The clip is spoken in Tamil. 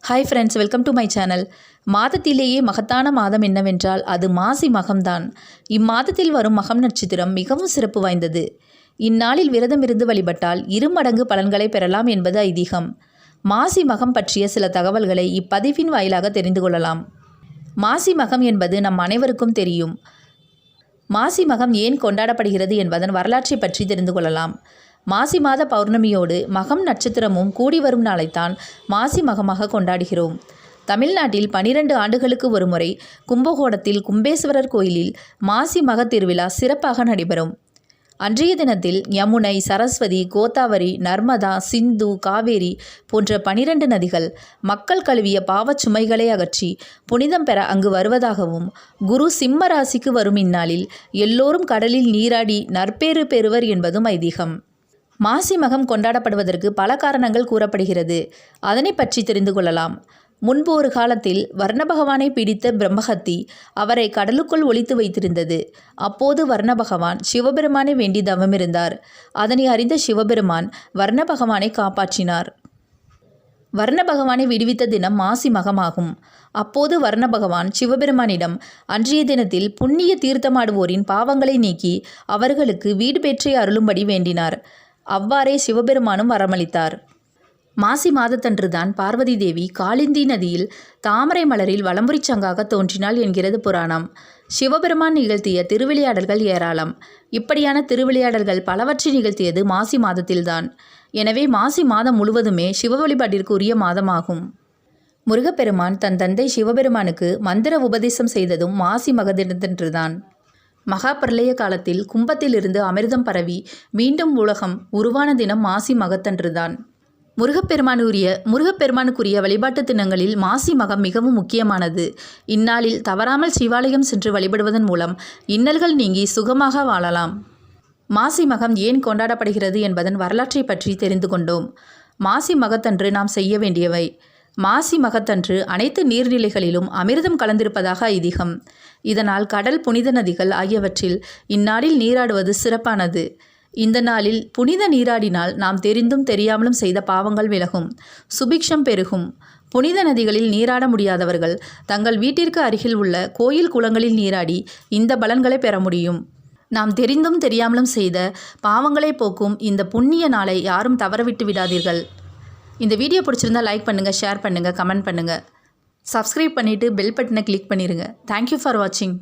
Hi friends, welcome to my channel. மாதத்திலேயே மகத்தான மாதம் என்னவென்றால் அது மாசி மகம்தான். இம்மாதத்தில் வரும் மகம் நட்சத்திரம் மிகவும் சிறப்பு வாய்ந்தது. இந்நாளில் விரதம் இருந்து வழிபட்டால் 2 மடங்கு பலன்களை பெறலாம் என்பது ஐதீகம். மாசி மகம் பற்றிய சில தகவல்களை இப்பதிவின் வாயிலாக தெரிந்து கொள்ளலாம். மாசி மகம் என்பது நம் அனைவருக்கும் தெரியும். மாசி மகம் ஏன் கொண்டாடப்படுகிறது என்பதன் வரலாற்றை பற்றி தெரிந்து கொள்ளலாம். மாசி மாத பௌர்ணமியோடு மகம் நட்சத்திரமும் கூடி வரும் நாளைத்தான் மாசி மகமாக கொண்டாடுகிறோம். தமிழ்நாட்டில் 12 ஆண்டுகளுக்கு ஒருமுறை கும்பகோணத்தில் கும்பேஸ்வரர் கோயிலில் மாசி மக திருவிழா சிறப்பாக நடைபெறும். அன்றைய தினத்தில் யமுனை, சரஸ்வதி, கோதாவரி, நர்மதா, சிந்து, காவேரி போன்ற 12 நதிகள் மக்கள் கழுவிய பாவச் சுமைகளை அகற்றி புனிதம் பெற அங்கு வருவதாகவும், குரு சிம்ம ராசிக்கு வரும் இந்நாளில் எல்லோரும் கடலில் நீராடி நற்பேறு பெறுவர் என்பதும் ஐதீகம். மாசி மகம் கொண்டாடப்படுவதற்கு பல காரணங்கள் கூறப்படுகிறது. அதனை பற்றி தெரிந்து கொள்ளலாம். முன்பு ஒரு காலத்தில் வர்ண பகவானை பிடித்த பிரம்மஹத்தி அவரை கடலுக்குள் ஒளித்து வைத்திருந்தது. அப்போது வர்ண பகவான் சிவபெருமானை வேண்டி தவமிருந்தார். அதனை அறிந்த சிவபெருமான் வர்ண பகவானை காப்பாற்றினார். வர்ண பகவானை விடுவித்த தினம் மாசி மகமாகும். அப்போது வர்ண பகவான் சிவபெருமானிடம் அன்றைய தினத்தில் புண்ணிய தீர்த்தமாடுவோரின் பாவங்களை நீக்கி அவர்களுக்கு வீடு பெற்றை அருளும்படி வேண்டினார். அவ்வாறே சிவபெருமானும் வரமளித்தார். மாசி மாதத்தன்றுதான் பார்வதி தேவி காளிந்தி நதியில் தாமரை மலரில் வலம்புரி சங்காக தோன்றினாள் என்கிறது புராணம். சிவபெருமான் நிகழ்த்திய திருவிளையாடல்கள் ஏராளம். இப்படியான திருவிளையாடல்கள் பலவற்றை நிகழ்த்தியது மாசி மாதத்தில்தான். எனவே மாசி மாதம் முழுவதுமே சிவ வழிபாட்டிற்கு உரிய மாதமாகும். முருகப்பெருமான் தன் தந்தை சிவபெருமானுக்கு மந்திர உபதேசம் செய்ததும் மாசி மகதினத்தன்றுதான். மகா பிரளய காலத்தில் கும்பத்திலிருந்து அமிர்தம் பரவி மீண்டும் உலகம் உருவான தினம் மாசி மகத்தன்றுதான். முருகப்பெருமானுக்குரிய வழிபாட்டு தினங்களில் மாசி மகம் மிகவும் முக்கியமானது. இந்நாளில் தவறாமல் சிவாலயம் சென்று வழிபடுவதன் மூலம் இன்னல்கள் நீங்கி சுகமாக வாழலாம். மாசி மகம் ஏன் கொண்டாடப்படுகிறது என்பதன் வரலாற்றை பற்றி தெரிந்து கொண்டோம். மாசி மகத்தன்று நாம் செய்ய வேண்டியவை: மாசி மகத்தன்று அனைத்து நீர்நிலைகளிலும் அமிர்தம் கலந்திருப்பதாக ஐதீகம். இதனால் கடல், புனித நதிகள் ஆகியவற்றில் இந்நாளில் நீராடுவது சிறப்பானது. இந்த நாளில் புனித நீராடினால் நாம் தெரிந்தும் தெரியாமலும் செய்த பாவங்கள் விலகும், சுபிக்ஷம் பெருகும். புனித நதிகளில் நீராட முடியாதவர்கள் தங்கள் வீட்டிற்கு அருகில் உள்ள கோயில் குளங்களில் நீராடி இந்த பலன்களை பெற முடியும். நாம் தெரிந்தும் தெரியாமலும் செய்த பாவங்களை போக்கும் இந்த புண்ணிய நாளை யாரும் தவறவிட்டு விடாதீர்கள். இந்த வீடியோ பிடிச்சிருந்தால் லைக் பண்ணுங்கள், ஷேர் பண்ணுங்கள், கமெண்ட் பண்ணுங்கள். சப்ஸ்கிரைப் பண்ணிவிட்டு பெல் பட்டனை கிளிக் பண்ணிடுங்க. தேங்க்யூ ஃபார் வாட்சிங்.